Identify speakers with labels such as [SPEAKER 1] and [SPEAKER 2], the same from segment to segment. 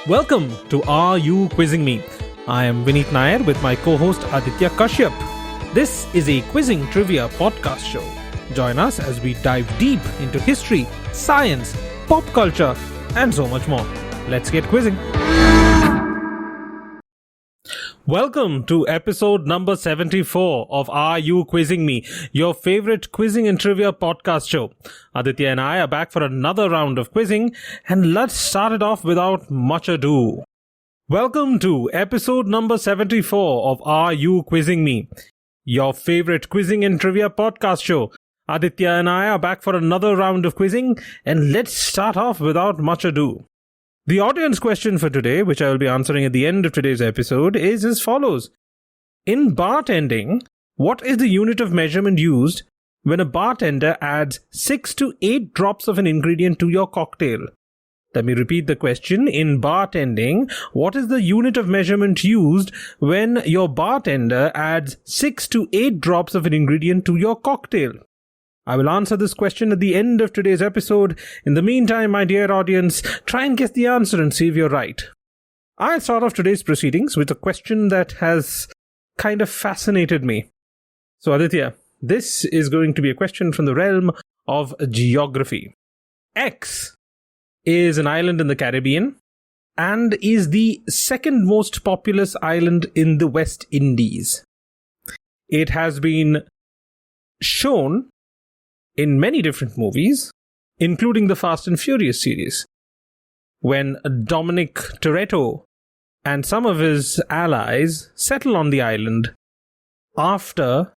[SPEAKER 1] Welcome to Are You Quizzing Me? I am Vineet Nair with my co-host Aditya Kashyap. This is a quizzing trivia podcast show. Join us as we dive deep into history, science, pop culture, and so much more. Let's get quizzing. Welcome to episode number 74 of Are You Quizzing Me, your favorite quizzing and trivia podcast show. Aditya and I are back for another round of quizzing, and let's start it off without much ado. Welcome to episode number 74 of Are You Quizzing Me, your favorite quizzing and trivia podcast show. Aditya and I are back for another round of quizzing, and let's start off without much ado. The audience question for today, which I will be answering at the end of today's episode, is as follows. In bartending, what is the unit of measurement used when a bartender adds 6 to 8 drops of an ingredient to your cocktail? Let me repeat the question. In bartending, what is the unit of measurement used when your bartender adds 6 to 8 drops of an ingredient to your cocktail? I will answer this question at the end of today's episode. In the meantime, my dear audience, try and guess the answer and see if you're right. I'll start off today's proceedings with a question that has kind of fascinated me. So, Aditya, this is going to be a question from the realm of geography. X is an island in the Caribbean and is the second most populous island in the West Indies. It has been shown in many different movies, including the Fast and Furious series, when Dominic Toretto and some of his allies settle on the island after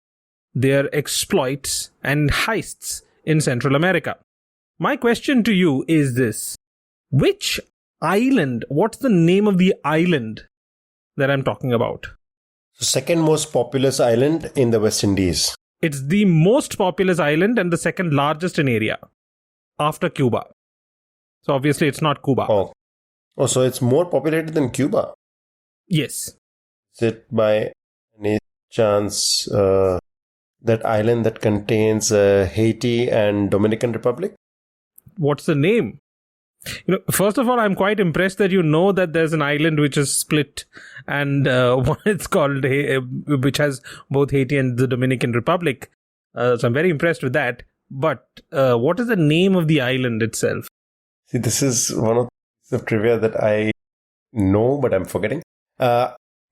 [SPEAKER 1] their exploits and heists in Central America. My question to you is this. Which island, what's the name of the island that I'm talking about?
[SPEAKER 2] Second most populous island in the West Indies.
[SPEAKER 1] It's the most populous island and the second largest in area after Cuba. So obviously it's not Cuba.
[SPEAKER 2] Oh, so it's more populated than Cuba?
[SPEAKER 1] Yes.
[SPEAKER 2] Is it by any chance that island that contains Haiti and Dominican Republic?
[SPEAKER 1] What's the name? First of all, I'm quite impressed that you know that there's an island which is split and it's called, which has both Haiti and the Dominican Republic. So I'm very impressed with that. But what is the name of the island itself?
[SPEAKER 2] See, this is one of the trivia that I know, but I'm forgetting.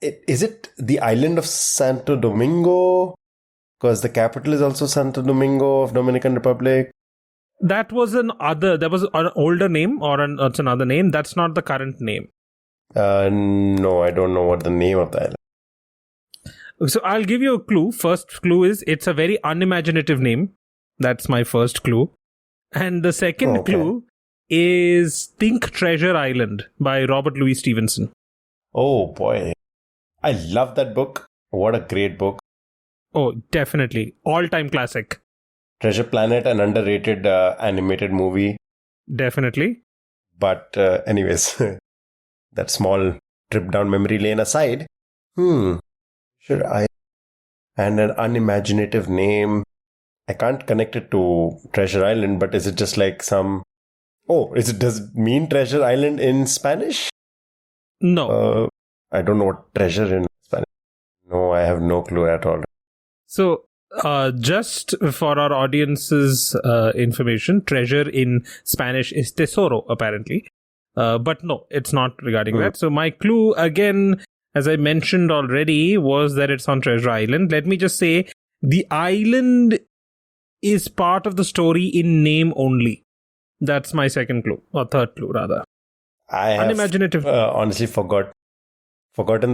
[SPEAKER 2] Is it the island of Santo Domingo? Because the capital is also Santo Domingo of Dominican Republic.
[SPEAKER 1] There was an older name or it's another name. That's not the current name.
[SPEAKER 2] No, I don't know what the name of the island.
[SPEAKER 1] So I'll give you a clue. First clue is it's a very unimaginative name. That's my first clue. And the second clue is Think Treasure Island by Robert Louis Stevenson.
[SPEAKER 2] Oh boy. I love that book. What a great book.
[SPEAKER 1] Oh, definitely. All-time classic.
[SPEAKER 2] Treasure Planet, an underrated animated movie.
[SPEAKER 1] Definitely.
[SPEAKER 2] But anyways, that small trip down memory lane aside, should I? And an unimaginative name. I can't connect it to Treasure Island, but is it just like some... does it mean Treasure Island in Spanish?
[SPEAKER 1] No.
[SPEAKER 2] I don't know what treasure in Spanish. No, I have no clue at all.
[SPEAKER 1] So, just for our audience's information, treasure in Spanish is tesoro, apparently. But no, it's not regarding that. So my clue, again, as I mentioned already, was that it's on Treasure Island. Let me just say, the island is part of the story in name only. That's my second clue, or third clue, rather.
[SPEAKER 2] I have
[SPEAKER 1] unimaginative.
[SPEAKER 2] Honestly forgotten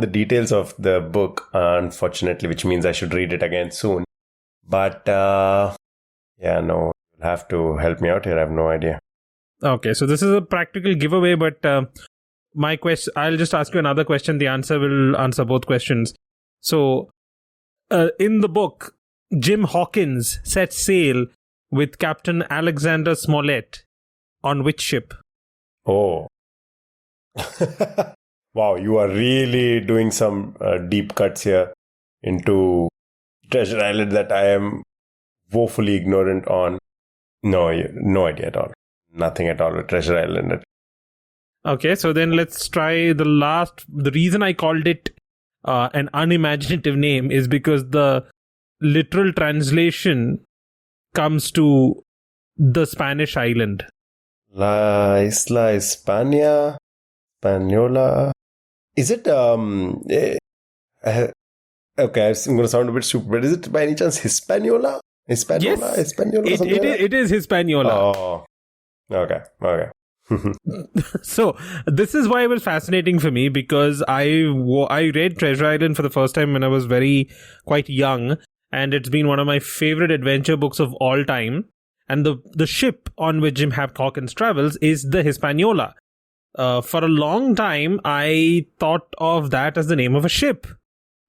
[SPEAKER 2] the details of the book, unfortunately, which means I should read it again soon. But, you'll have to help me out here. I have no idea.
[SPEAKER 1] Okay, so this is a practical giveaway, but my question, I'll just ask you another question. The answer will answer both questions. So, in the book, Jim Hawkins sets sail with Captain Alexander Smollett on which ship?
[SPEAKER 2] Oh. Wow, you are really doing some deep cuts here into Treasure Island that I am woefully ignorant on. No idea at all. Nothing at all with Treasure Island.
[SPEAKER 1] Okay, so then let's try the last. The reason I called it an unimaginative name is because the literal translation comes to the Spanish island.
[SPEAKER 2] La Isla España, Española. Is it okay, I'm going to sound a bit stupid, but is it by any chance Hispaniola? Hispaniola?
[SPEAKER 1] Yes,
[SPEAKER 2] Hispaniola? Something like that?
[SPEAKER 1] it is Hispaniola.
[SPEAKER 2] Oh, okay.
[SPEAKER 1] So this is why it was fascinating for me, because I read Treasure Island for the first time when I was quite young, and it's been one of my favorite adventure books of all time. And the ship on which Jim Hawkins travels is the Hispaniola. For a long time, I thought of that as the name of a ship.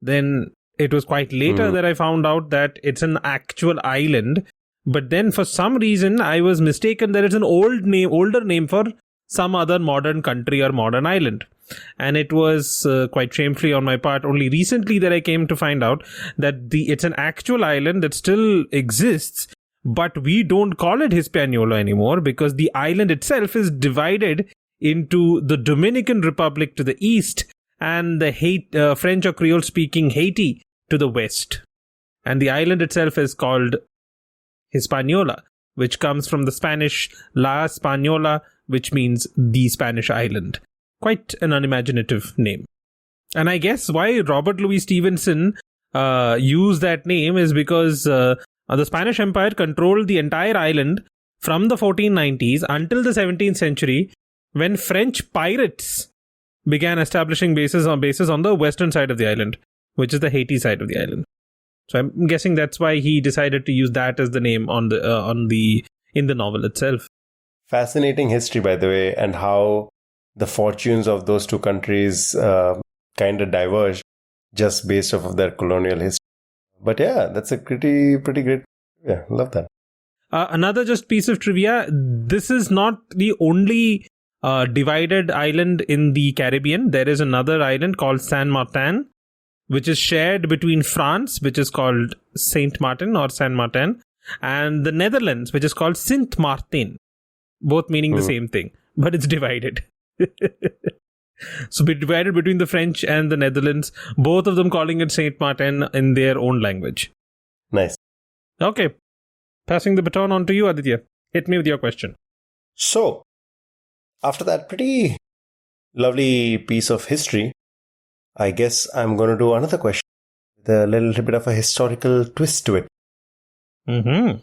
[SPEAKER 1] Then it was quite later that I found out that it's an actual island. But then for some reason, I was mistaken that it's an older name for some other modern country or modern island. And it was quite shamefully on my part only recently that I came to find out that it's an actual island that still exists, but we don't call it Hispaniola anymore because the island itself is divided into the Dominican Republic to the east and the French or Creole speaking Haiti to the west. And the island itself is called Hispaniola, which comes from the Spanish La Española, which means the Spanish island. Quite an unimaginative name. And I guess why Robert Louis Stevenson used that name is because the Spanish Empire controlled the entire island from the 1490s until the 17th century, when French pirates began establishing bases on the western side of the island, which is the Haiti side of the island. So I'm guessing that's why he decided to use that as the name in the novel itself.
[SPEAKER 2] Fascinating history, by the way, and how the fortunes of those two countries kind of diverge just based off of their colonial history. But yeah, that's a pretty great. Yeah, love that.
[SPEAKER 1] Another just piece of trivia. This is not the only divided island in the Caribbean. There is another island called Saint Martin, which is shared between France, which is called Saint Martin or Saint Martin, and the Netherlands, which is called Sint Maarten. Both meaning the same thing, but it's divided. So divided between the French and the Netherlands, both of them calling it Saint Martin in their own language.
[SPEAKER 2] Nice.
[SPEAKER 1] Okay. Passing the baton on to you, Aditya. Hit me with your question.
[SPEAKER 2] So, after that pretty lovely piece of history, I guess I'm going to do another question with a little bit of a historical twist to it.
[SPEAKER 1] Mm-hmm.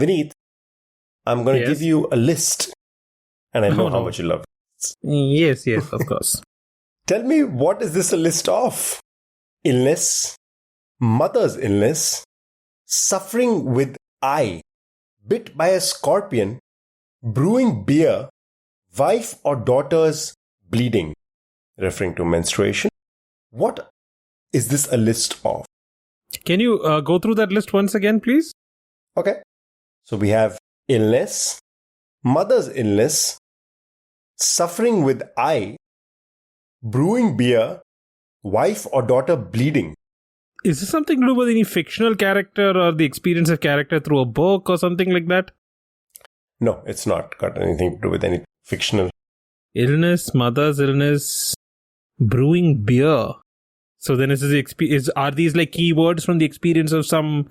[SPEAKER 2] Vineet, I'm going to give you a list, and I know how much you love it.
[SPEAKER 1] Yes, of course.
[SPEAKER 2] Tell me, what is this a list of? Illness, mother's illness, suffering with eye, bit by a scorpion, brewing beer, wife or daughter's bleeding, referring to menstruation. What is this a list of?
[SPEAKER 1] Can you go through that list once again, please?
[SPEAKER 2] Okay. So we have illness, mother's illness, suffering with eye, brewing beer, wife or daughter bleeding.
[SPEAKER 1] Is this something to do with any fictional character or the experience of character through a book or something like that?
[SPEAKER 2] No, it's not got anything to do with any fictional.
[SPEAKER 1] Illness, mother's illness, brewing beer. So then are these like keywords from the experience of some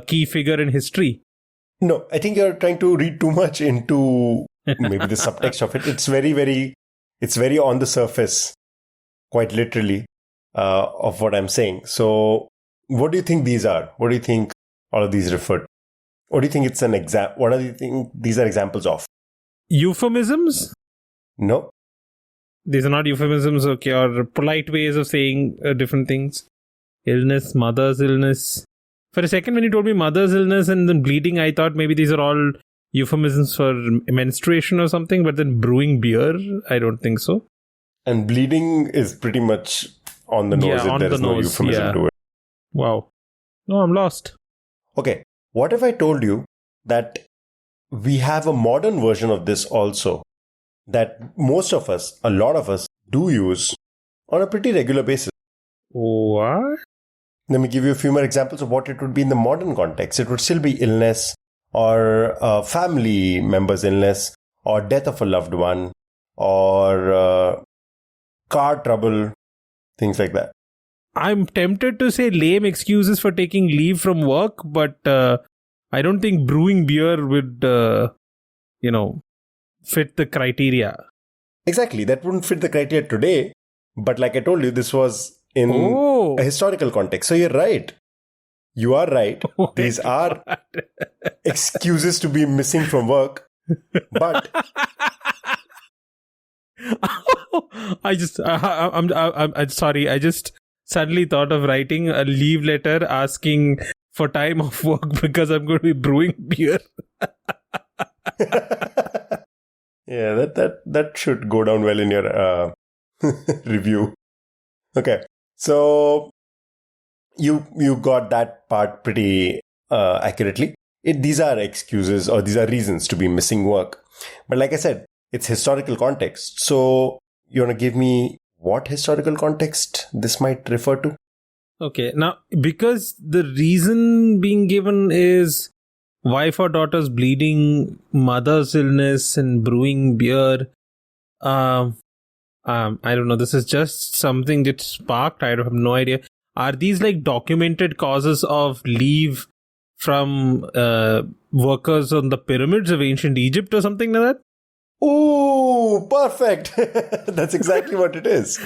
[SPEAKER 1] key figure in history?
[SPEAKER 2] No, I think you're trying to read too much into maybe the subtext of it. It's very on the surface, quite literally, of what I'm saying. So what do you think these are? What do you think all of these refer to? What do you think it's an example? What do you think these are examples of?
[SPEAKER 1] Euphemisms?
[SPEAKER 2] No.
[SPEAKER 1] These are not euphemisms, okay, or polite ways of saying different things. Illness, mother's illness. For a second, when you told me mother's illness and then bleeding, I thought maybe these are all euphemisms for menstruation or something, but then brewing beer, I don't think so.
[SPEAKER 2] And bleeding is pretty much on the nose if there is no euphemism to it.
[SPEAKER 1] Wow. No, I'm lost.
[SPEAKER 2] Okay, what if I told you that we have a modern version of this also, that most of us, a lot of us, do use on a pretty regular basis?
[SPEAKER 1] What?
[SPEAKER 2] Let me give you a few more examples of what it would be in the modern context. It would still be illness, or a family member's illness, or death of a loved one, or car trouble, things like that.
[SPEAKER 1] I'm tempted to say lame excuses for taking leave from work, but I don't think brewing beer would, fit the criteria.
[SPEAKER 2] Exactly. That wouldn't fit the criteria today. But like I told you, this was in a historical context. So you're right. You are right.
[SPEAKER 1] Oh
[SPEAKER 2] These
[SPEAKER 1] my
[SPEAKER 2] are excuses to be missing from work. But
[SPEAKER 1] I'm sorry. I just suddenly thought of writing a leave letter asking for time off work because I'm going to be brewing beer.
[SPEAKER 2] yeah, that should go down well in your review. Okay, so you got that part pretty accurately. These are excuses or these are reasons to be missing work. But like I said, it's historical context. So you want to give me what historical context this might refer to?
[SPEAKER 1] Okay, now because the reason being given is wife or daughter's bleeding, mother's illness, and brewing beer. I don't know. This is just something that sparked. I have no idea. Are these like documented causes of leave from workers on the pyramids of ancient Egypt or something like that?
[SPEAKER 2] Oh, perfect. That's exactly what it is.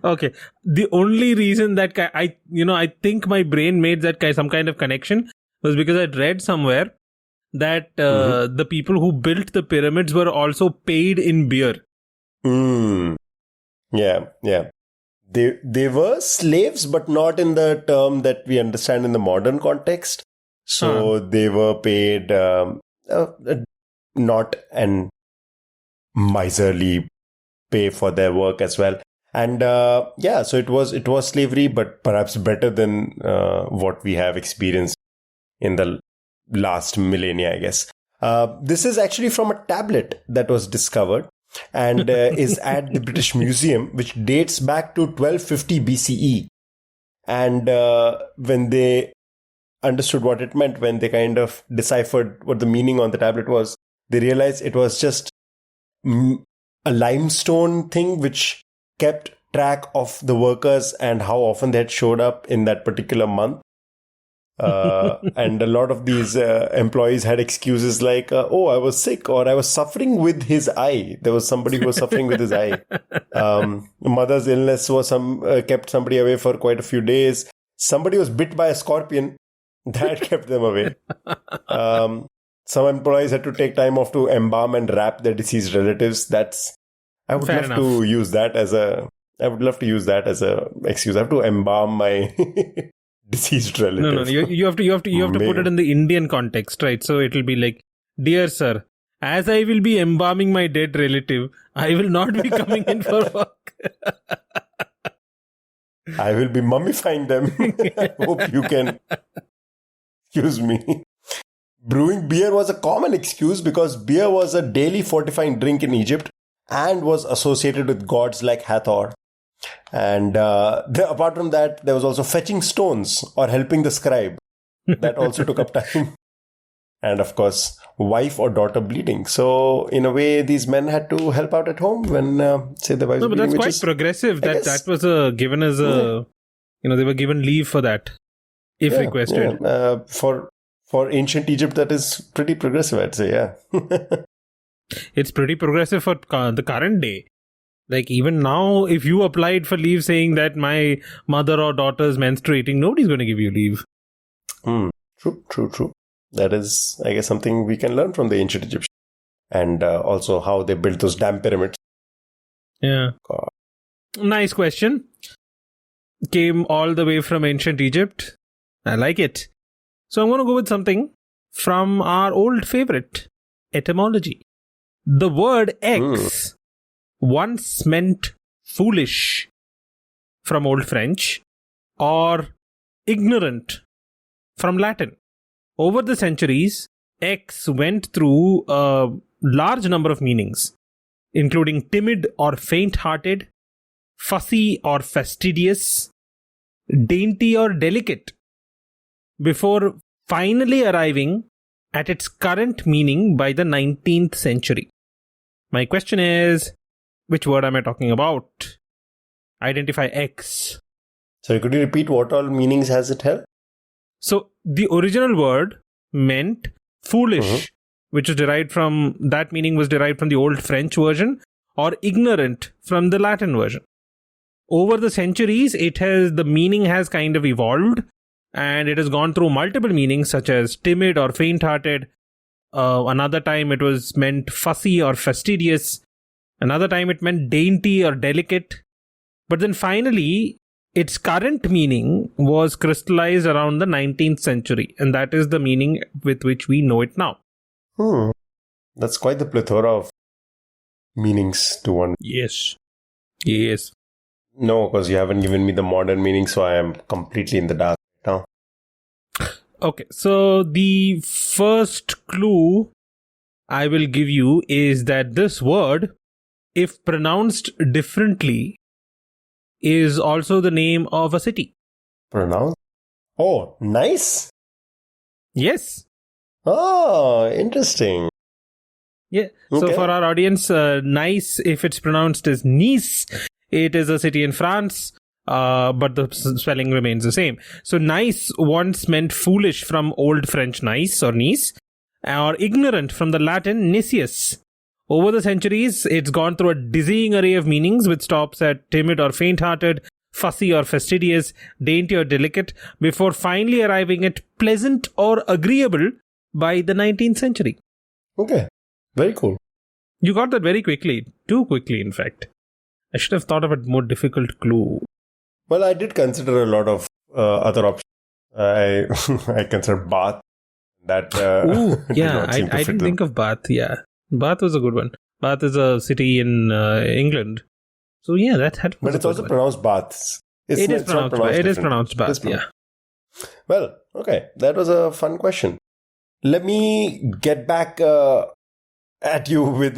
[SPEAKER 1] Okay. The only reason that I think my brain made that some kind of connection was because I'd read somewhere that the people who built the pyramids were also paid in beer.
[SPEAKER 2] Yeah. They were slaves, but not in the term that we understand in the modern context. So they were paid not an miserly pay for their work as well. And so it was slavery, but perhaps better than what we have experienced in the last millennia, I guess. This is actually from a tablet that was discovered and is at the British Museum, which dates back to 1250 BCE. And when they understood what it meant, when they kind of deciphered what the meaning on the tablet was, they realized it was just a limestone thing which kept track of the workers and how often they had showed up in that particular month. And a lot of these employees had excuses like, I was sick or I was suffering with his eye. There was somebody who was suffering with his eye. Mother's illness was kept somebody away for quite a few days. Somebody was bit by a scorpion. That kept them away. Some employees had to take time off to embalm and wrap their deceased relatives. I would love to use that as a excuse. I have to embalm my deceased relative.
[SPEAKER 1] No. You have to put it in the Indian context, right? So it will be like, dear sir, as I will be embalming my dead relative, I will not be coming in for work.
[SPEAKER 2] I will be mummifying them. Hope you can. Excuse me. Brewing beer was a common excuse because beer was a daily fortifying drink in Egypt and was associated with gods like Hathor. And apart from that, there was also fetching stones or helping the scribe. That also took up time. And of course, wife or daughter bleeding. So in a way, these men had to help out at home when, say, the wife bleeding.
[SPEAKER 1] No, but that's quite progressive. That was given as a, they were given leave for that, if requested.
[SPEAKER 2] Yeah. For ancient Egypt, that is pretty progressive, I'd say, yeah.
[SPEAKER 1] It's pretty progressive for the current day. Like even now, if you applied for leave saying that my mother or daughter is menstruating, nobody's going to give you leave.
[SPEAKER 2] True. That is, I guess, something we can learn from the ancient Egyptians. And also how they built those damn pyramids.
[SPEAKER 1] Yeah.
[SPEAKER 2] God.
[SPEAKER 1] Nice question. Came all the way from ancient Egypt. I like it. So I'm going to go with something from our old favorite, etymology. The word X once meant foolish from Old French or ignorant from Latin. Over the centuries, X went through a large number of meanings, including timid or faint-hearted, fussy or fastidious, dainty or delicate, before finally arriving at its current meaning by the 19th century. My question is, which word am I talking about? Identify X.
[SPEAKER 2] So could you repeat what all meanings has it held?
[SPEAKER 1] So the original word meant foolish, which is derived from, that meaning was derived from the old French version, or ignorant from the Latin version. Over the centuries, the meaning has kind of evolved, and it has gone through multiple meanings such as timid or faint-hearted. Another time it was meant fussy or fastidious. Another time it meant dainty or delicate. But then finally, its current meaning was crystallized around the 19th century, and that is the meaning with which we know it now.
[SPEAKER 2] That's quite the plethora of meanings to one.
[SPEAKER 1] Yes.
[SPEAKER 2] No, because you haven't given me the modern meaning, so I am completely in the dark now.
[SPEAKER 1] Okay, so the first clue I will give you is that this word, if pronounced differently, is also the name of a city.
[SPEAKER 2] Pronounce? Oh, nice.
[SPEAKER 1] Yes.
[SPEAKER 2] Oh, interesting.
[SPEAKER 1] Yeah. So
[SPEAKER 2] Okay.
[SPEAKER 1] for our audience, Nice, if it's pronounced as Nice, it is a city in France, but the spelling remains the same. So Nice once meant foolish from Old French nice or nice, or ignorant from the Latin nicius. Over the centuries, it's gone through a dizzying array of meanings, which stops at timid or faint-hearted, fussy or fastidious, dainty or delicate, before finally arriving at pleasant or agreeable by the 19th century.
[SPEAKER 2] Okay. Very cool.
[SPEAKER 1] You got that very quickly. Too quickly, in fact. I should have thought of a more difficult clue.
[SPEAKER 2] Well, I did consider a lot of other options. I I considered Bath. That
[SPEAKER 1] I didn't think of Bath. Yeah, Bath was a good one. Bath is a city in England. So yeah, that had.
[SPEAKER 2] But it's also pronounced Bath.
[SPEAKER 1] It is pronounced Bath. Yeah.
[SPEAKER 2] Well, okay, that was a fun question. Let me get back at you with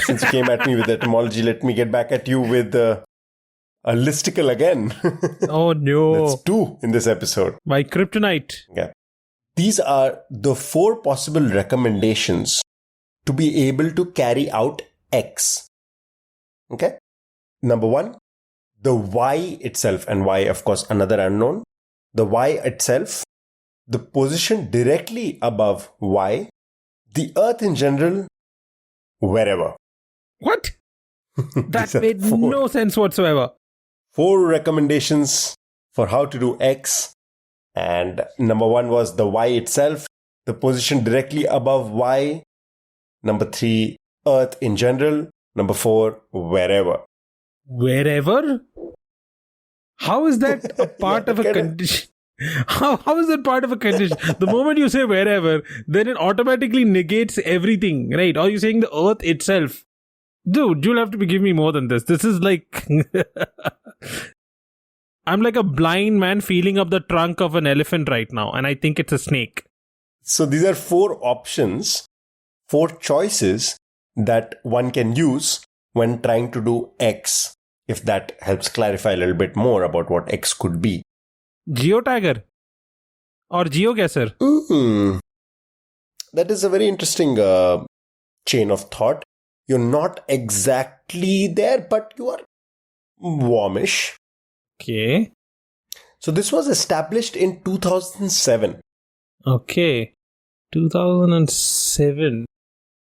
[SPEAKER 2] since you came at me with etymology. Let me get back at you with a listicle again.
[SPEAKER 1] Oh no!
[SPEAKER 2] That's 2 in this episode.
[SPEAKER 1] My kryptonite.
[SPEAKER 2] Yeah. These are the 4 possible recommendations to be able to carry out X. Okay? Number 1, the Y itself, and Y, of course, another unknown. The Y itself, the position directly above Y, the Earth in general, wherever.
[SPEAKER 1] What? That made no sense whatsoever.
[SPEAKER 2] 4 recommendations for how to do X. And number 1 was the Y itself, the position directly above Y. Number 3, Earth in general. Number 4, wherever.
[SPEAKER 1] Wherever? How is that a part of a condition? How is that part of a condition? The moment you say wherever, then it automatically negates everything, right? Or you're saying the Earth itself. Dude, you'll have to give me more than this. This is like... I'm like a blind man feeling up the trunk of an elephant right now, and I think it's a snake.
[SPEAKER 2] So these are 4 options, 4 choices that one can use when trying to do X, if that helps clarify a little bit more about what X could be.
[SPEAKER 1] Geotagger or geoguesser.
[SPEAKER 2] That is a very interesting chain of thought. You're not exactly there, but you are warmish.
[SPEAKER 1] Okay.
[SPEAKER 2] So this was established in 2007.
[SPEAKER 1] Okay. 2007.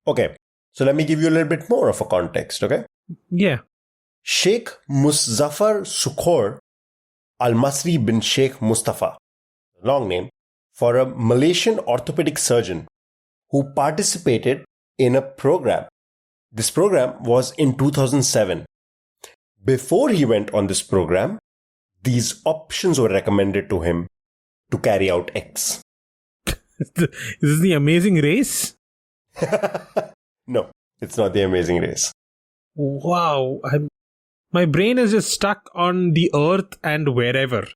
[SPEAKER 2] Okay. So let me give you a little bit more of a context, okay?
[SPEAKER 1] Yeah.
[SPEAKER 2] Sheikh Muzaffar Sukhor Al-Masri bin Sheikh Mustafa, long name, for a Malaysian orthopedic surgeon who participated in a program. This program was in 2007. Before he went on this program, these options were recommended to him to carry out X.
[SPEAKER 1] Is this the Amazing Race?
[SPEAKER 2] No, it's not the Amazing Race.
[SPEAKER 1] Wow. My brain is just stuck on the Earth and wherever.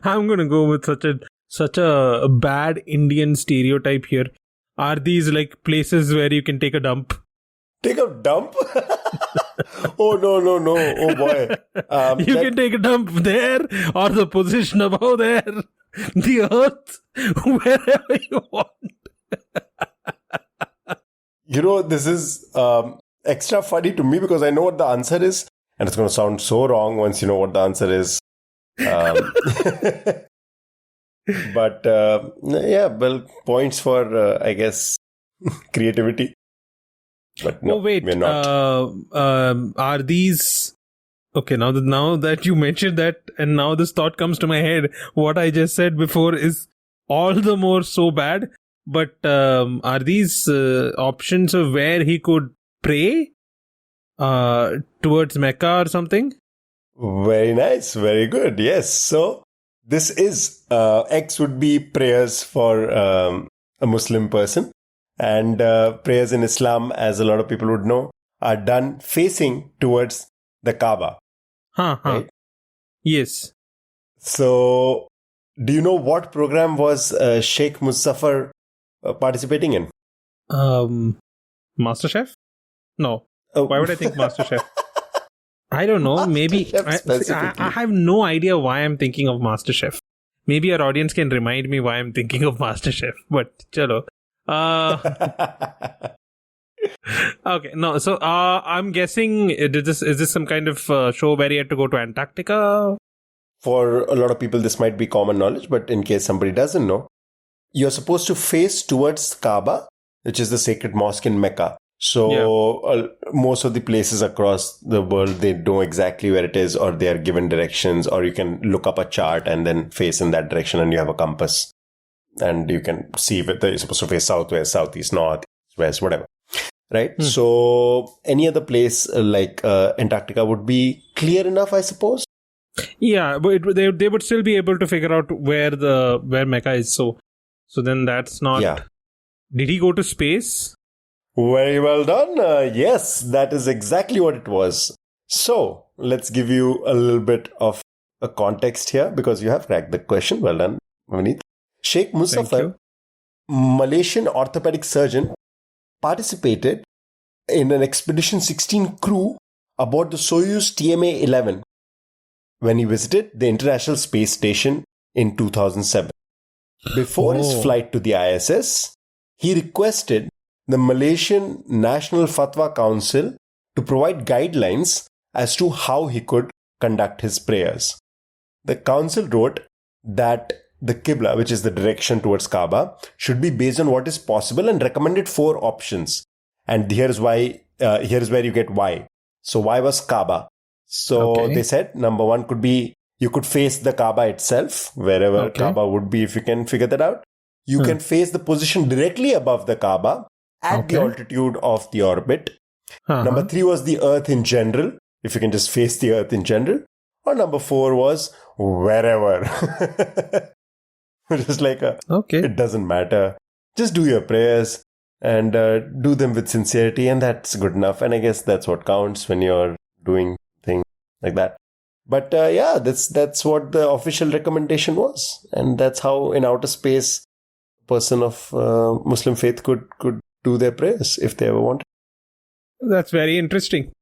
[SPEAKER 1] I'm going to go with such a bad Indian stereotype here. Are these like places where you can take a dump?
[SPEAKER 2] Take a dump? Oh, no. Oh, boy.
[SPEAKER 1] You can take a dump there or the position above there. the earth wherever you want.
[SPEAKER 2] This is extra funny to me because I know what the answer is, and it's going to sound so wrong once you know what the answer is. But points for, I guess, creativity. But no,
[SPEAKER 1] wait.
[SPEAKER 2] we're not.
[SPEAKER 1] Are these... Okay, now that you mentioned that, and now this thought comes to my head, what I just said before is all the more so bad. But are these options of where he could pray towards Mecca or something?
[SPEAKER 2] Very nice. Very good. Yes. So this is X would be prayers for a Muslim person. And prayers in Islam, as a lot of people would know, are done facing towards the Kaaba. Right?
[SPEAKER 1] Yes.
[SPEAKER 2] So, do you know what program was Sheikh Muzaffar participating in?
[SPEAKER 1] MasterChef? No. Why would I think MasterChef? I don't know. Maybe I have no idea why I'm thinking of MasterChef. Maybe our audience can remind me why I'm thinking of MasterChef. But chalo. Okay, no. So I'm guessing is this some kind of show where you had to go to Antarctica?
[SPEAKER 2] For a lot of people, this might be common knowledge, but in case somebody doesn't know, you're supposed to face towards Kaaba, which is the sacred mosque in Mecca. So most of the places across the world, they know exactly where it is, or they are given directions, or you can look up a chart and then face in that direction, and you have a compass, and you can see whether you're supposed to face southwest, southeast, north, west, whatever. Right? So any other place like Antarctica would be clear enough, I suppose.
[SPEAKER 1] Yeah, but they would still be able to figure out where Mecca is. So then that's not.
[SPEAKER 2] Yeah.
[SPEAKER 1] Did he go to space?
[SPEAKER 2] Very well done. Yes, that is exactly what it was. So let's give you a little bit of a context here because you have cracked the question. Well done, Vineet. Sheikh Muzaffar, Malaysian orthopedic surgeon, participated in an Expedition 16 crew aboard the Soyuz TMA-11 when he visited the International Space Station in 2007. Before his flight to the ISS, he requested the Malaysian National Fatwa Council to provide guidelines as to how he could conduct his prayers. The council wrote that the Qibla, which is the direction towards Kaaba, should be based on what is possible and recommended 4 options. And here's where you get why. So why was Kaaba? So they said number 1 could be you could face the Kaaba itself, wherever Kaaba would be, if you can figure that out. You can face the position directly above the Kaaba at the altitude of the orbit. Number 3 was the Earth in general, if you can just face the Earth in general. Or number 4 was wherever. Just like it doesn't matter. Just do your prayers and do them with sincerity, and that's good enough. And I guess that's what counts when you're doing things like that. But that's what the official recommendation was, and that's how in outer space, a person of Muslim faith could do their prayers if they ever wanted.
[SPEAKER 1] That's very interesting.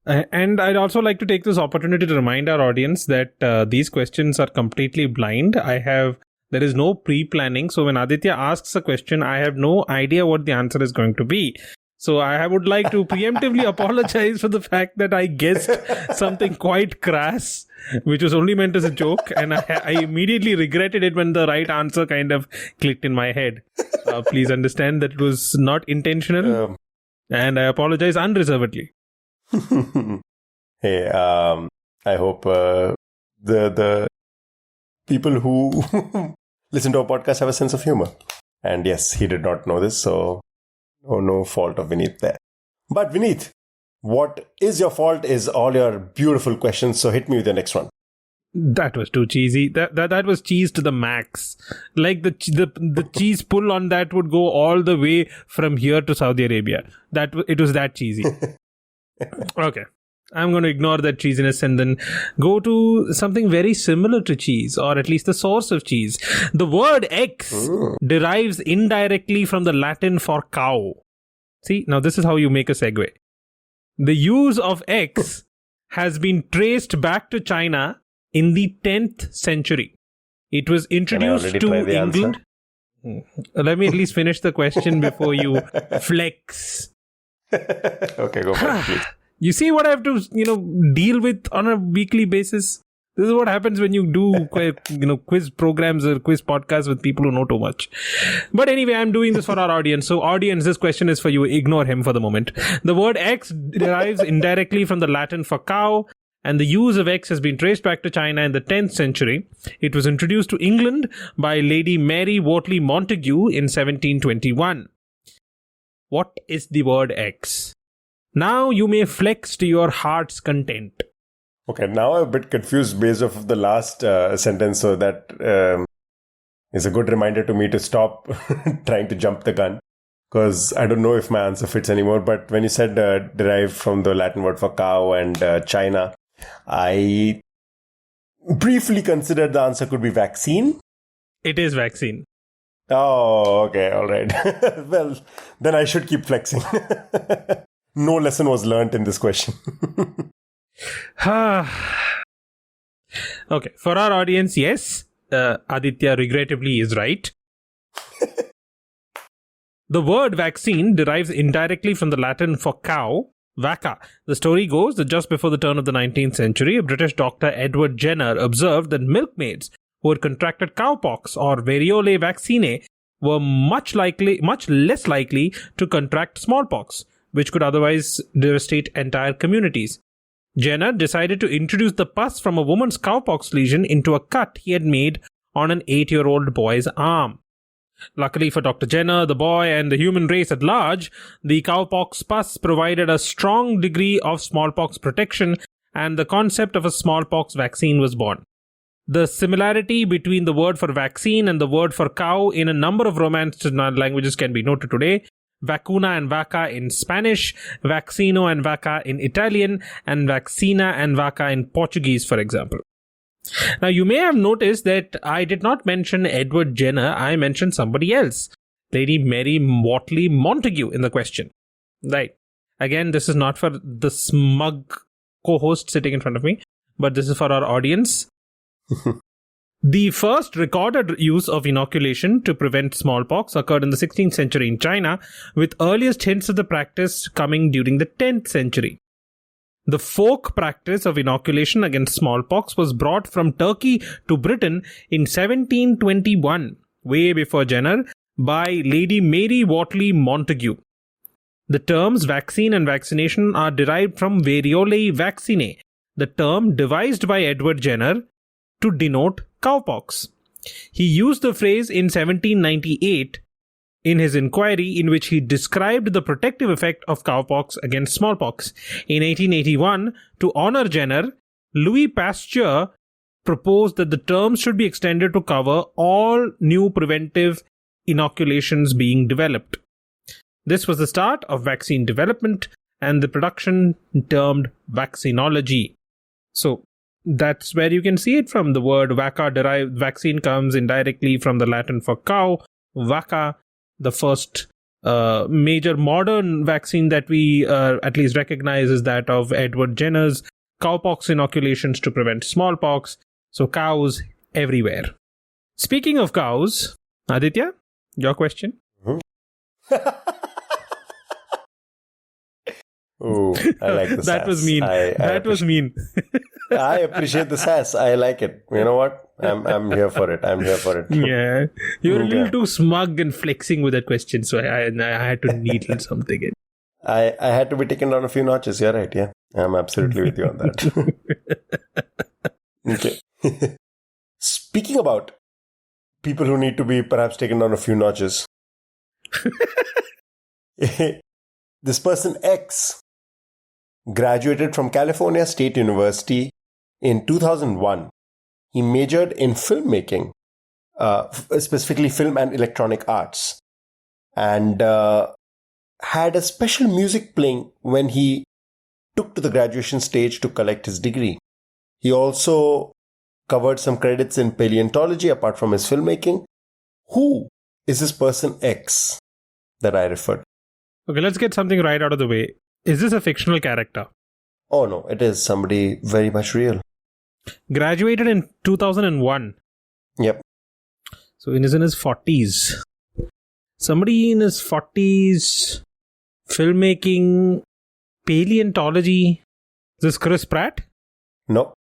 [SPEAKER 1] And I'd also like to take this opportunity to remind our audience that these questions are completely blind. There is no pre-planning. So when Aditya asks a question, I have no idea what the answer is going to be. So I would like to preemptively apologize for the fact that I guessed something quite crass, which was only meant as a joke. And I immediately regretted it when the right answer kind of clicked in my head. Please understand that it was not intentional. And I apologize unreservedly.
[SPEAKER 2] Hey, I hope the people who listen to our podcast have a sense of humor. And yes, he did not know this, so no fault of Vineet there. But Vineet, what is your fault is all your beautiful questions, so hit me with the next one.
[SPEAKER 1] That was too cheesy. That was cheese to the max. Like the cheese pull on that would go all the way from here to Saudi Arabia. It was that cheesy. Okay. I'm going to ignore that cheesiness and then go to something very similar to cheese, or at least the source of cheese. The word X derives indirectly from the Latin for cow. See, now this is how you make a segue. The use of X has been traced back to China in the 10th century. It was
[SPEAKER 2] Can I
[SPEAKER 1] introduced
[SPEAKER 2] already
[SPEAKER 1] to
[SPEAKER 2] try the
[SPEAKER 1] England. Let me at least finish the question before you flex.
[SPEAKER 2] Okay, go for it, please.
[SPEAKER 1] You see what I have to, deal with on a weekly basis? This is what happens when you do, quiz programs or quiz podcasts with people who know too much. But anyway, I'm doing this for our audience. So audience, this question is for you. Ignore him for the moment. The word X derives indirectly from the Latin for cow, and the use of X has been traced back to China in the 10th century. It was introduced to England by Lady Mary Wortley Montagu in 1721. What is the word X? Now you may flex to your heart's content.
[SPEAKER 2] Okay, now I'm a bit confused based off of the last sentence, so that is a good reminder to me to stop trying to jump the gun, because I don't know if my answer fits anymore. But when you said derived from the Latin word for cow and China, I briefly considered the answer could be vaccine.
[SPEAKER 1] It is vaccine.
[SPEAKER 2] Oh, okay, all right. Well, then I should keep flexing. No lesson was learnt in this question.
[SPEAKER 1] Okay, for our audience, yes, Aditya regrettably is right. The word vaccine derives indirectly from the Latin for cow, vacca. The story goes that just before the turn of the 19th century, a British doctor, Edward Jenner, observed that milkmaids who had contracted cowpox or variole vaccinae were much less likely to contract smallpox, which could otherwise devastate entire communities. Jenner decided to introduce the pus from a woman's cowpox lesion into a cut he had made on an 8-year-old boy's arm. Luckily for Dr. Jenner, the boy, and the human race at large, the cowpox pus provided a strong degree of smallpox protection, and the concept of a smallpox vaccine was born. The similarity between the word for vaccine and the word for cow in a number of Romance languages can be noted today. Vacuna and vaca in Spanish, vaccino and vaca in Italian, and vaccina and vaca in Portuguese, for example. Now, you may have noticed that I did not mention Edward Jenner, I mentioned somebody else, Lady Mary Wortley Montagu in the question. Right. Again, this is not for the smug co-host sitting in front of me, but this is for our audience. The first recorded use of inoculation to prevent smallpox occurred in the 16th century in China, with earliest hints of the practice coming during the 10th century. The folk practice of inoculation against smallpox was brought from Turkey to Britain in 1721, way before Jenner, by Lady Mary Wortley Montagu. The terms vaccine and vaccination are derived from variole vaccinae, the term devised by Edward Jenner to denote cowpox. He used the phrase in 1798 in his inquiry, in which he described the protective effect of cowpox against smallpox. In 1881, to honor Jenner, Louis Pasteur proposed that the term should be extended to cover all new preventive inoculations being developed. This was the start of vaccine development and the production termed vaccinology. So, that's where you can see it from. The word vaca derived vaccine comes indirectly from the Latin for cow, vaca. The first major modern vaccine that we at least recognize is that of Edward Jenner's cowpox inoculations to prevent smallpox. So cows everywhere. Speaking of cows, Aditya, your question?
[SPEAKER 2] Oh, I like the sass.
[SPEAKER 1] That was mean. That was mean.
[SPEAKER 2] I appreciate the sass. I like it. You know what? I'm here for it.
[SPEAKER 1] Yeah. You're a little too smug and flexing with that question, so I had to needle something in.
[SPEAKER 2] I had to be taken down a few notches. You're right. Yeah. I'm absolutely with you on that. Okay. Speaking about people who need to be perhaps taken down a few notches. This person X graduated from California State University in 2001. He majored in filmmaking, specifically film and electronic arts, and had a special music playing when he took to the graduation stage to collect his degree. He also covered some credits in paleontology apart from his filmmaking. Who is this person X that I referred?
[SPEAKER 1] Okay, let's get something right out of the way. Is this a fictional character?
[SPEAKER 2] Oh no, it is somebody very much real.
[SPEAKER 1] Graduated in 2001.
[SPEAKER 2] Yep.
[SPEAKER 1] So he's in his 40s. Somebody in his 40s, filmmaking, paleontology. Is this Chris Pratt?
[SPEAKER 2] No.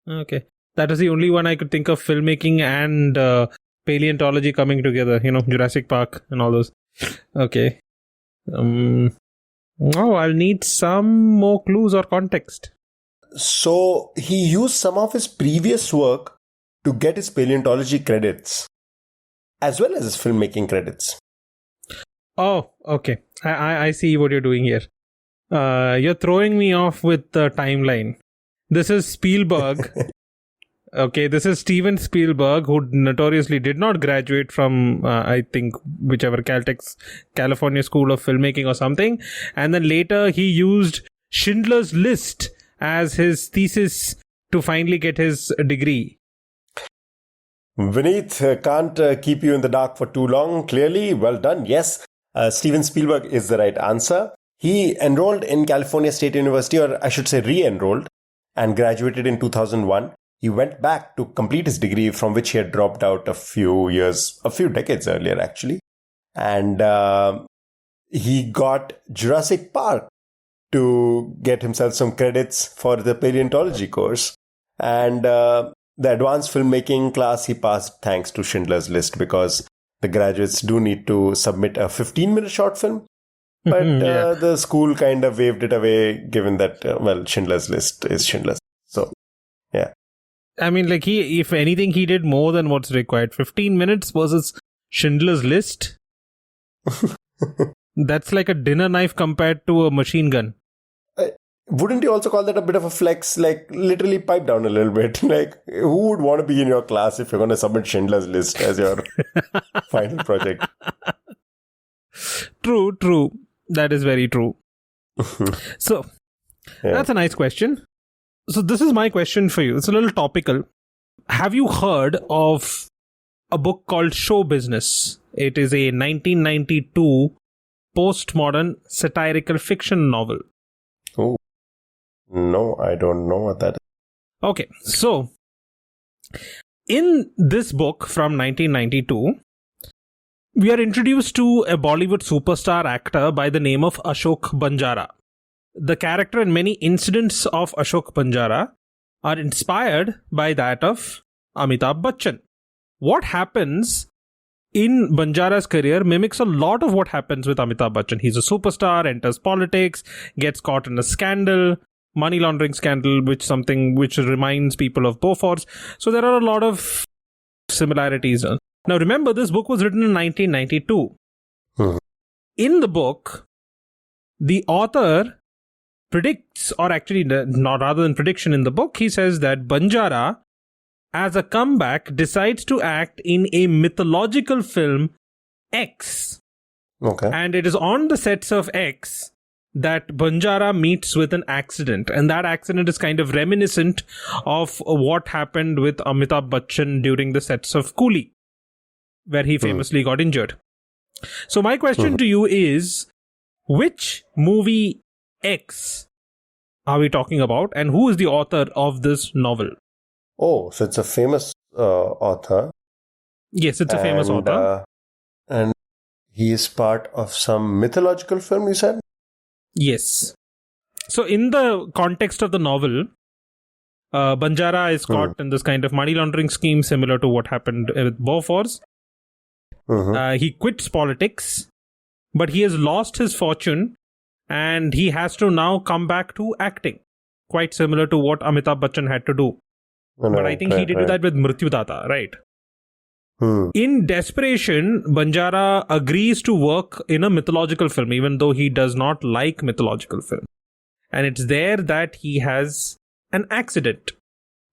[SPEAKER 1] Okay. That is the only one I could think of, filmmaking and paleontology coming together. Jurassic Park and all those. Okay. I'll need some more clues or context.
[SPEAKER 2] So he used some of his previous work to get his paleontology credits, as well as his filmmaking credits.
[SPEAKER 1] Oh, okay. I see what you're doing here. You're throwing me off with the timeline. This is Spielberg. Okay, this is Steven Spielberg, who notoriously did not graduate from, I think, whichever Caltech's California School of Filmmaking or something. And then later he used Schindler's List as his thesis to finally get his degree.
[SPEAKER 2] Vineet, can't keep you in the dark for too long. Clearly, well done. Yes, Steven Spielberg is the right answer. He enrolled in California State University, or I should say re-enrolled, and graduated in 2001. He went back to complete his degree, from which he had dropped out a few decades earlier, actually. And he got Jurassic Park to get himself some credits for the paleontology course. And the advanced filmmaking class he passed thanks to Schindler's List, because the graduates do need to submit a 15-minute short film. But the school kind of waved it away, given that, Schindler's List is Schindler's. So, yeah.
[SPEAKER 1] I mean, like, if anything, he did more than what's required. 15 minutes versus Schindler's List. That's like a dinner knife compared to a machine gun.
[SPEAKER 2] Wouldn't you also call that a bit of a flex? Like, literally pipe down a little bit. Like, who would want to be in your class if you're going to submit Schindler's List as your final project?
[SPEAKER 1] True. That is very true. So, That's a nice question. So this is my question for you. It's a little topical. Have you heard of a book called Show Business? It is a 1992 postmodern satirical fiction novel.
[SPEAKER 2] Oh, no, I don't know what that is.
[SPEAKER 1] Okay, so in this book from 1992, we are introduced to a Bollywood superstar actor by the name of Ashok Banjara. The character and many incidents of Ashok Banjara are inspired by that of Amitabh Bachchan. What happens in Banjara's career mimics a lot of what happens with Amitabh Bachchan. He's a superstar, enters politics, gets caught in a scandal, money laundering scandal, which reminds people of Bofors. So there are a lot of similarities. Now remember, this book was written in 1992. In the book, the author predicts, or actually not, rather than prediction in the book, he says that Banjara, as a comeback, decides to act in a mythological film, X.
[SPEAKER 2] Okay.
[SPEAKER 1] And it is on the sets of X that Banjara meets with an accident. And that accident is kind of reminiscent of what happened with Amitabh Bachchan during the sets of Coolie, where he famously got injured. So my question to you is, which movie X are we talking about, and who is the author of this novel?
[SPEAKER 2] Oh, so it's a famous author.
[SPEAKER 1] Yes, it's a famous author.
[SPEAKER 2] And he is part of some mythological film, you said?
[SPEAKER 1] Yes. So in the context of the novel, Banjara is caught in this kind of money laundering scheme similar to what happened with Bofors. He quits politics, but he has lost his fortune and he has to now come back to acting. Quite similar to what Amitabh Bachchan had to do. But I think he did that with Mrityudata, right? In desperation, Banjara agrees to work in a mythological film, even though he does not like mythological film. And it's there that he has an accident.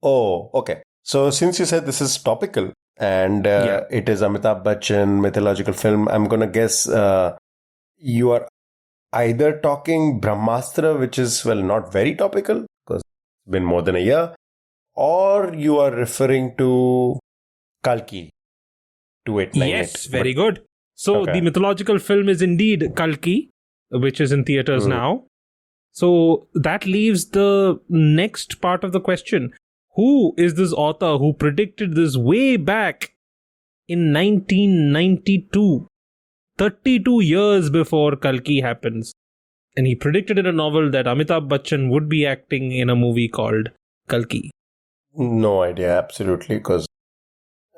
[SPEAKER 2] Oh, okay. So since you said this is topical and it is Amitabh Bachchan mythological film, I'm going to guess you are either talking Brahmastra, which is, well, not very topical because it's been more than a year, or you are referring to Kalki 2898.
[SPEAKER 1] Yes, very good. So the mythological film is indeed Kalki, which is in theaters now. So that leaves the next part of the question. Who is this author who predicted this way back in 1992? 32 years before Kalki happens. And he predicted in a novel that Amitabh Bachchan would be acting in a movie called Kalki.
[SPEAKER 2] No idea, absolutely, because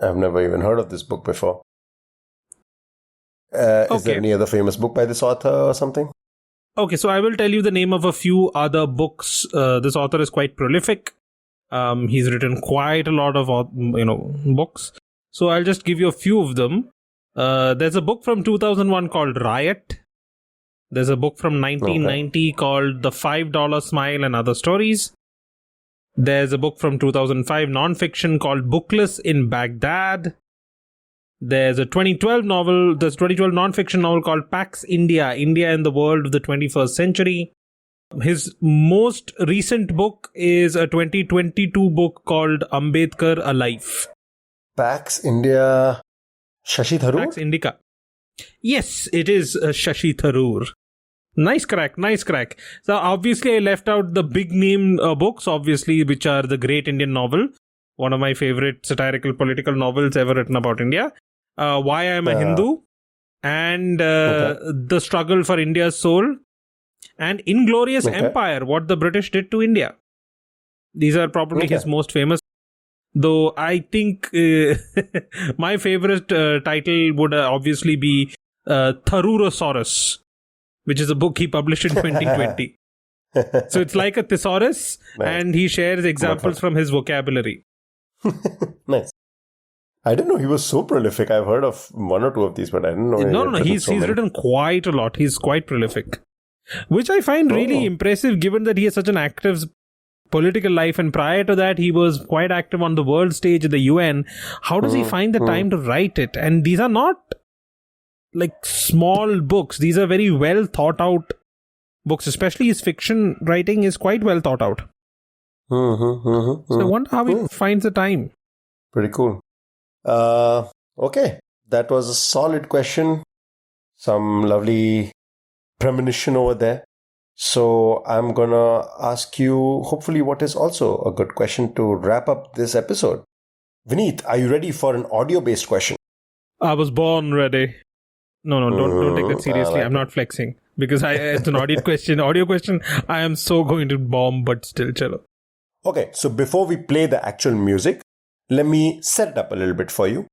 [SPEAKER 2] I've never even heard of this book before. Is there any other famous book by this author or something?
[SPEAKER 1] Okay, so I will tell you the name of a few other books. This author is quite prolific. He's written quite a lot of books. So I'll just give you a few of them. There's a book from 2001 called Riot. There's a book from 1990 called The $5 Smile and Other Stories. There's a book from 2005 non-fiction called Bookless in Baghdad. There's a 2012 non-fiction novel called Pax India, India in the World of the 21st Century. His most recent book is a 2022 book called Ambedkar Alive.
[SPEAKER 2] Pax India, Shashi Tharoor?
[SPEAKER 1] Pax Indica. Yes, it is Shashi Tharoor. Nice crack. So obviously I left out the big name books, obviously, which are The Great Indian Novel, one of my favorite satirical political novels ever written about India. Why I Am a Hindu, and The Struggle for India's Soul, and Inglorious Empire, What the British Did to India. These are probably his most famous. Though I think my favorite title would obviously be Tharoorosaurus, which is a book he published in 2020. So it's like a thesaurus, and he shares examples from his vocabulary.
[SPEAKER 2] Nice. I didn't know he was so prolific. I've heard of one or two of these, but I didn't know.
[SPEAKER 1] No. He's written quite a lot. He's quite prolific, which I find really impressive, given that he has such an active political life, and prior to that he was quite active on the world stage at the UN. How does he find the time to write it? And these are not like small books. These are very well thought out books. Especially his fiction writing is quite well thought out. So I wonder how he finds the time.
[SPEAKER 2] Pretty cool. Okay, that was a solid question. Some lovely premonition over there. So I'm gonna ask you, hopefully, what is also a good question to wrap up this episode. Vineet, are you ready for an audio-based question?
[SPEAKER 1] I was born ready. No, don't take that seriously. I'm not flexing because it's an audio question. I am so going to bomb, but still, chalo.
[SPEAKER 2] Okay, so before we play the actual music, let me set it up a little bit for you.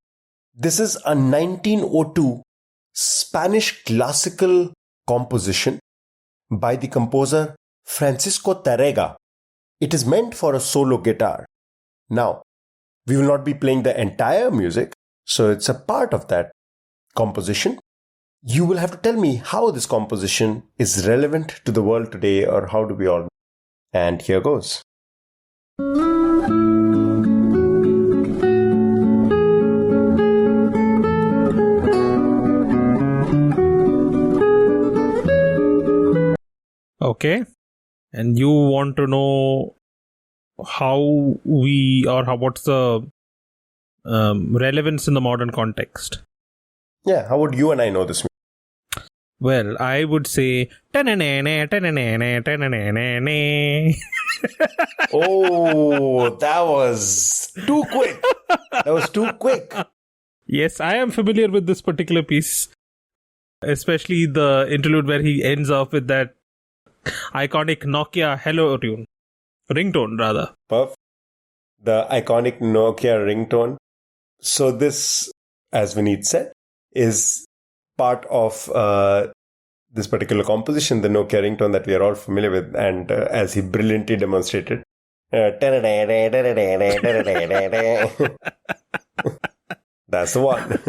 [SPEAKER 2] This is a 1902 Spanish classical composition by the composer Francisco Tárrega. It is meant for a solo guitar. Now, we will not be playing the entire music, so it's a part of that composition. You will have to tell me how this composition is relevant to the world today, or how do we all know. And here goes.
[SPEAKER 1] Okay. And you want to know what's the relevance in the modern context?
[SPEAKER 2] Yeah, how would you and I know this?
[SPEAKER 1] Well, I would say
[SPEAKER 2] Oh, that was too quick.
[SPEAKER 1] Yes, I am familiar with this particular piece, especially the interlude where he ends off with that iconic Nokia ringtone rather.
[SPEAKER 2] Puff. The iconic Nokia ringtone. So this, as Vineet said, is part of this particular composition, the Nokia ringtone that we are all familiar with, and as he brilliantly demonstrated. That's the one.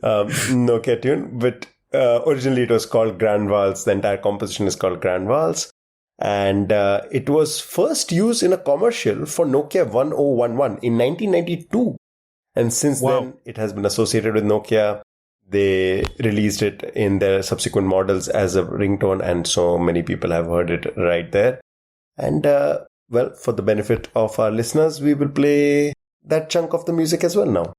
[SPEAKER 2] Nokia tune, but originally it was called Grand Vals. The entire composition is called Grand Vals, and it was first used in a commercial for Nokia 1011 in 1992, and since then it has been associated with Nokia. They released it in their subsequent models as a ringtone, and so many people have heard it right there. And well, for the benefit of our listeners, we will play that chunk of the music as well now.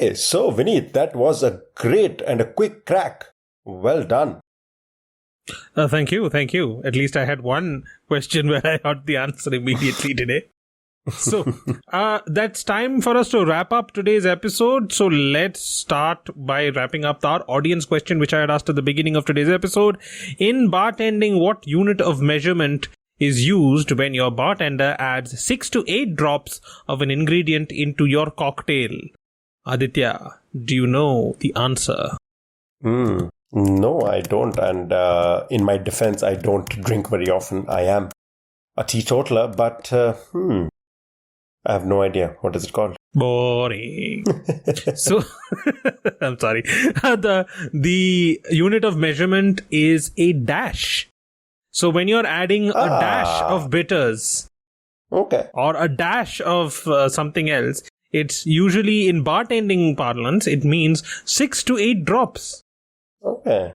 [SPEAKER 2] Okay, so Vineet, that was a great and a quick crack. Well done.
[SPEAKER 1] Thank you. At least I had one question where I got the answer immediately today. So, that's time for us to wrap up today's episode. So, let's start by wrapping up our audience question, which I had asked at the beginning of today's episode. In bartending, what unit of measurement is used when your bartender adds 6 to 8 drops of an ingredient into your cocktail? Aditya, do you know the answer?
[SPEAKER 2] No, I don't. And in my defense, I don't drink very often. I am a teetotaler, but I have no idea. What is it called?
[SPEAKER 1] Boring. So, I'm sorry. The unit of measurement is a dash. So when you're adding a dash of bitters,
[SPEAKER 2] okay,
[SPEAKER 1] or a dash of something else, it's usually in bartending parlance, it means 6 to 8 drops.
[SPEAKER 2] Okay.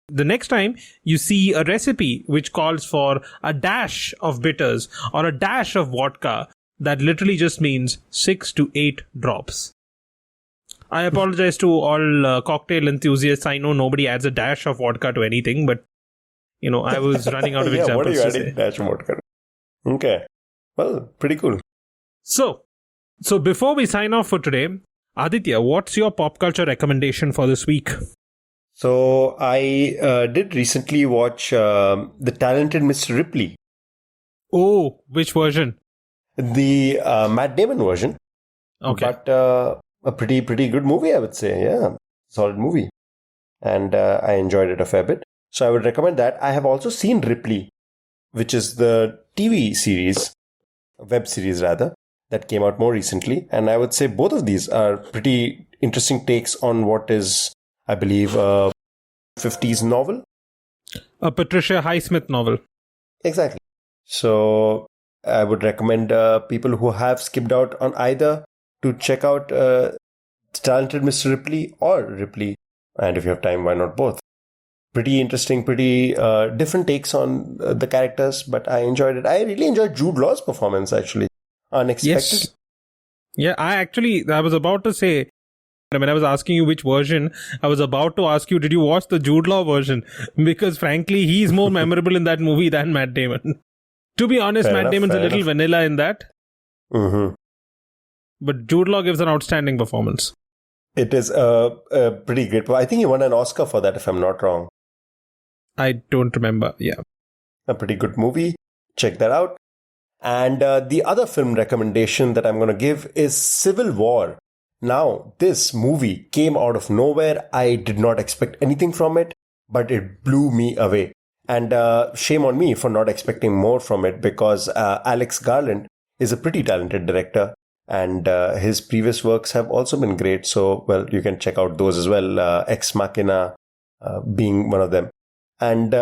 [SPEAKER 1] The next time you see a recipe which calls for a dash of bitters or a dash of vodka, that literally just means 6 to 8 drops. I apologize to all cocktail enthusiasts. I know nobody adds a dash of vodka to anything, but I was running out of examples.
[SPEAKER 2] What are you adding dash of vodka? Okay. Well, pretty cool.
[SPEAKER 1] So before we sign off for today, Aditya, what's your pop culture recommendation for this week?
[SPEAKER 2] So I did recently watch The Talented Mr. Ripley.
[SPEAKER 1] Oh, which version?
[SPEAKER 2] The Matt Damon version.
[SPEAKER 1] Okay.
[SPEAKER 2] But a pretty good movie, I would say. Yeah, solid movie. And I enjoyed it a fair bit. So I would recommend that. I have also seen Ripley, which is the TV series, web series rather, that came out more recently. And I would say both of these are pretty interesting takes on what is, I believe, a 50s novel.
[SPEAKER 1] A Patricia Highsmith novel.
[SPEAKER 2] Exactly. So I would recommend people who have skipped out on either to check out Talented Mr. Ripley or Ripley. And if you have time, why not both? Pretty interesting, pretty different takes on the characters, but I enjoyed it. I really enjoyed Jude Law's performance, actually. Unexpected.
[SPEAKER 1] Yes. Yeah, I was about to say, when I was asking you which version, I was about to ask you, did you watch the Jude Law version? Because frankly, he's more memorable in that movie than Matt Damon. To be honest, Matt Damon's a little vanilla in that.
[SPEAKER 2] Mm-hmm.
[SPEAKER 1] But Jude Law gives an outstanding performance.
[SPEAKER 2] It is a pretty great. I think he won an Oscar for that, if I'm not wrong.
[SPEAKER 1] I don't remember. Yeah.
[SPEAKER 2] A pretty good movie. Check that out. And the other film recommendation that I'm going to give is Civil War. Now, this movie came out of nowhere. I did not expect anything from it, but it blew me away. And shame on me for not expecting more from it, because Alex Garland is a pretty talented director. And his previous works have also been great. So, well, you can check out those as well. Ex Machina being one of them. And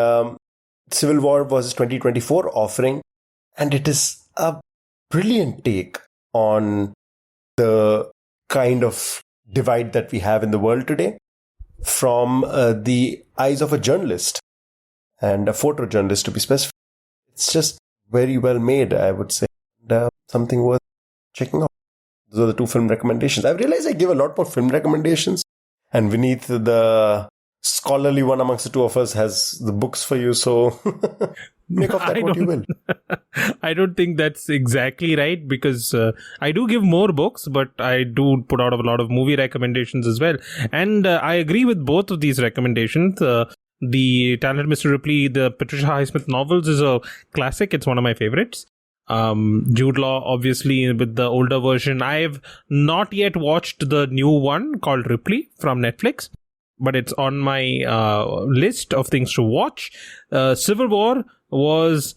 [SPEAKER 2] Civil War was his 2024 offering. And it is a brilliant take on the kind of divide that we have in the world today from the eyes of a journalist, and a photojournalist to be specific. It's just very well made, I would say, and something worth checking out. Those are the two film recommendations. I've realized I give a lot more film recommendations, and Vineet, the scholarly one amongst the two of us, has the books for you, so make of that what you will.
[SPEAKER 1] I don't think that's exactly right, because I do give more books, but I do put out a lot of movie recommendations as well. And I agree with both of these recommendations. The Talented Mr. Ripley, the Patricia Highsmith novels is a classic. It's one of my favorites. Jude Law, obviously, with the older version. I've not yet watched the new one called Ripley from Netflix, but it's on my list of things to watch. Civil War was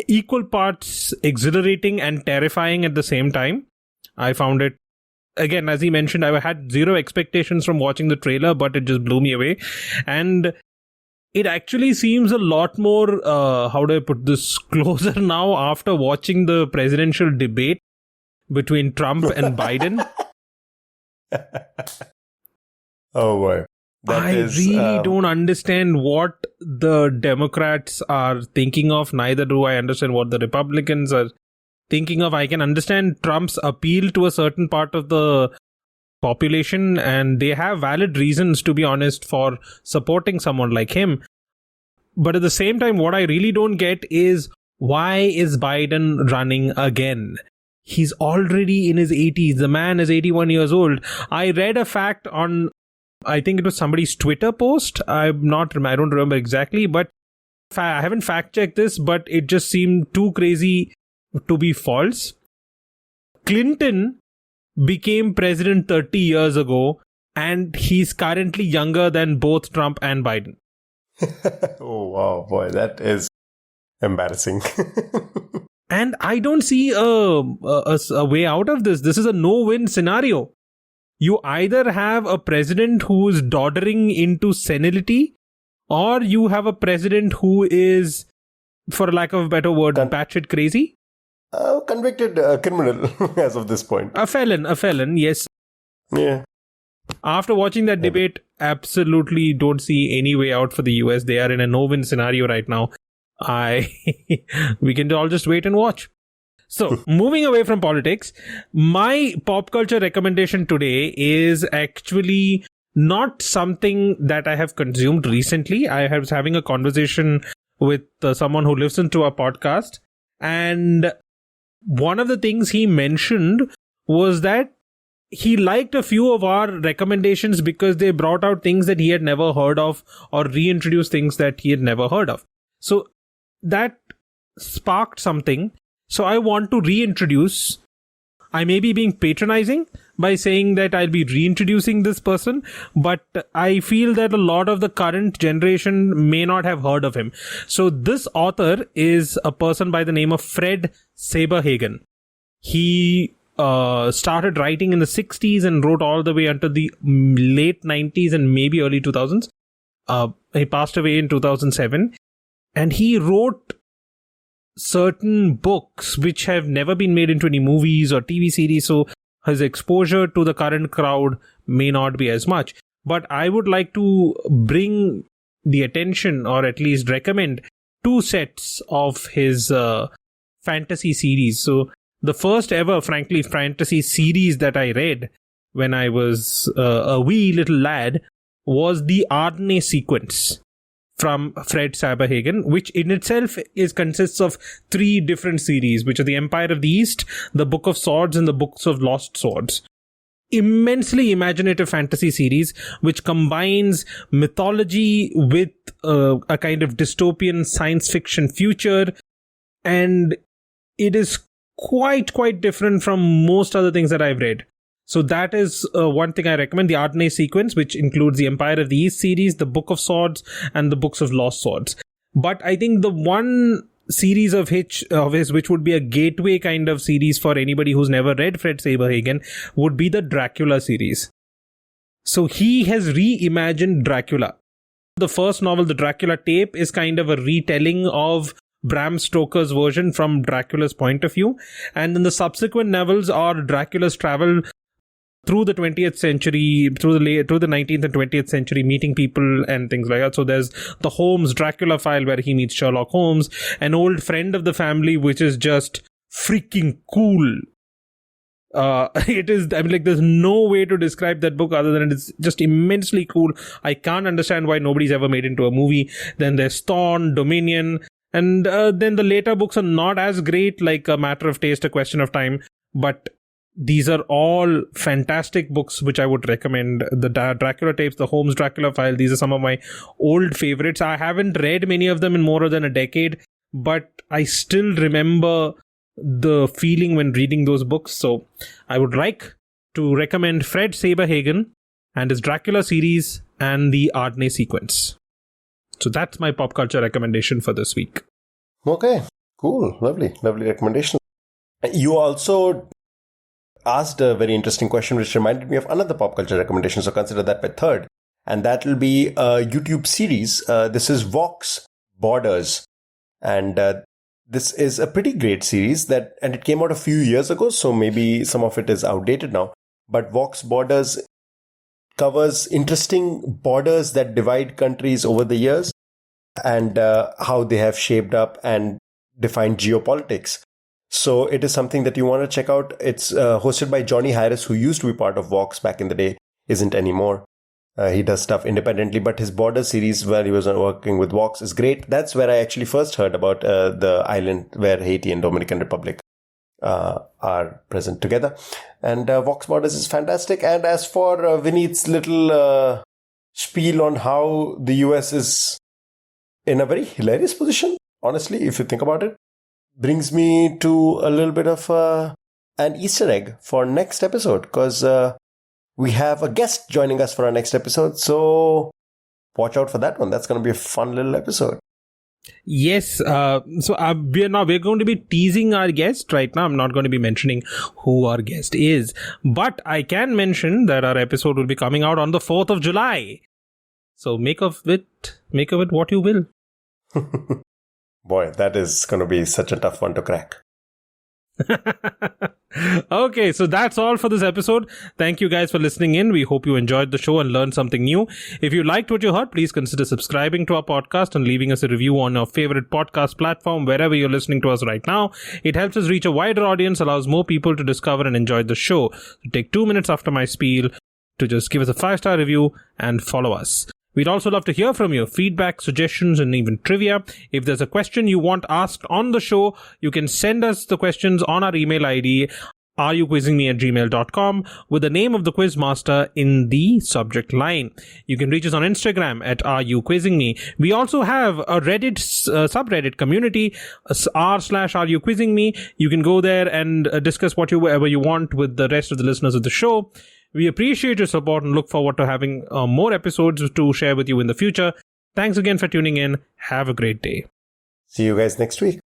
[SPEAKER 1] equal parts exhilarating and terrifying at the same time. I found it, again, as he mentioned, I had zero expectations from watching the trailer, but it just blew me away. And it actually seems a lot more, how do I put this, closer now after watching the presidential debate between Trump and Biden.
[SPEAKER 2] Oh boy.
[SPEAKER 1] I really don't understand what the Democrats are thinking of. Neither do I understand what the Republicans are thinking of. I can understand Trump's appeal to a certain part of the population, and they have valid reasons, to be honest, for supporting someone like him. But at the same time, what I really don't get is, why is Biden running again? He's already in his 80s. The man is 81 years old. I read a fact on, I think it was somebody's Twitter post. I don't remember exactly, but I haven't fact checked this, but it just seemed too crazy to be false. Clinton became president 30 years ago, and he's currently younger than both Trump and Biden.
[SPEAKER 2] Oh, wow, boy, that is embarrassing.
[SPEAKER 1] And I don't see a way out of this. This is a no-win scenario. You either have a president who is doddering into senility, or you have a president who is, for lack of a better word, batshit crazy.
[SPEAKER 2] Convicted criminal as of this point.
[SPEAKER 1] A felon, yes.
[SPEAKER 2] Yeah.
[SPEAKER 1] After watching that debate, absolutely don't see any way out for the US. They are in a no-win scenario right now. We can all just wait and watch. So, moving away from politics, my pop culture recommendation today is actually not something that I have consumed recently. I was having a conversation with someone who listens to our podcast, and one of the things he mentioned was that he liked a few of our recommendations because they brought out things that he had never heard of or reintroduced things that he had never heard of. So that sparked something. So I want to reintroduce. I may be being patronizing by saying that I'll be reintroducing this person, but I feel that a lot of the current generation may not have heard of him. So this author is a person by the name of Fred Saberhagen. He started writing in the 60s and wrote all the way until the late 90s and maybe early 2000s. He passed away in 2007. And he wrote certain books which have never been made into any movies or TV series, so his exposure to the current crowd may not be as much. But I would like to bring the attention, or at least recommend, 2 sets of his fantasy series. So the first ever, frankly, fantasy series that I read when I was a wee little lad was the Arne sequence from Fred Saberhagen, which in itself consists of 3 different series, which are the Empire of the East, the Book of Swords, and the Books of Lost Swords. Immensely imaginative fantasy series, which combines mythology with a kind of dystopian science fiction future, and it is quite different from most other things that I've read. So that is one thing I recommend, the Arne sequence, which includes the Empire of the East series, the Book of Swords, and the Books of Lost Swords. But I think the one series of his, which would be a gateway kind of series for anybody who's never read Fred Saberhagen, would be the Dracula series. So he has reimagined Dracula. The first novel, The Dracula Tape, is kind of a retelling of Bram Stoker's version from Dracula's point of view. And then the subsequent novels are Dracula's travel through the 20th century, through the 19th and 20th century, meeting people and things like that. So there's the Holmes Dracula file, where he meets Sherlock Holmes, an old friend of the family, which is just freaking cool. It is, I mean, like, there's no way to describe that book other than it's just immensely cool. I can't understand why nobody's ever made into a movie. Then there's Thorn, Dominion, and then the later books are not as great, like A Matter of Taste, A Question of Time, but these are all fantastic books which I would recommend. The Dracula Tapes, the Holmes Dracula file, these are some of my old favorites. I haven't read many of them in more than a decade, but I still remember the feeling when reading those books. So I would like to recommend Fred Saberhagen and his Dracula series and the Arne sequence. So that's my pop culture recommendation for this week.
[SPEAKER 2] Okay, cool. Lovely recommendation. You also asked a very interesting question, which reminded me of another pop culture recommendation. So consider that my third. And that will be a YouTube series. This is Vox Borders. And this is a pretty great series and it came out a few years ago. So maybe some of it is outdated now. But Vox Borders covers interesting borders that divide countries over the years and how they have shaped up and defined geopolitics. So it is something that you want to check out. It's hosted by Johnny Harris, who used to be part of Vox back in the day, isn't anymore. He does stuff independently, but his Border series where he was working with Vox is great. That's where I actually first heard about the island where Haiti and Dominican Republic are present together. And Vox Borders is fantastic. And as for Vineet's little spiel on how the US is in a very hilarious position, honestly, if you think about it, brings me to a little bit of an Easter egg for next episode, because we have a guest joining us for our next episode. So watch out for that one. That's going to be a fun little episode.
[SPEAKER 1] Yes. We're going to be teasing our guest right now. I'm not going to be mentioning who our guest is, but I can mention that our episode will be coming out on the 4th of July. So make of it what you will.
[SPEAKER 2] Boy, that is going to be such a tough one to crack.
[SPEAKER 1] Okay, so that's all for this episode. Thank you guys for listening in. We hope you enjoyed the show and learned something new. If you liked what you heard, please consider subscribing to our podcast and leaving us a review on your favorite podcast platform, wherever you're listening to us right now. It helps us reach a wider audience, allows more people to discover and enjoy the show. So take 2 minutes after my spiel to just give us a 5-star review and follow us. We'd also love to hear from you, feedback, suggestions, and even trivia. If there's a question you want asked on the show, you can send us the questions on our email ID, areyouquizzingme@gmail.com, with the name of the quizmaster in the subject line. You can reach us on Instagram at areyouquizzingme. We also have a Reddit subreddit community, r/areyouquizzingme. You can go there and discuss whatever you want with the rest of the listeners of the show. We appreciate your support and look forward to having more episodes to share with you in the future. Thanks again for tuning in. Have a great day.
[SPEAKER 2] See you guys next week.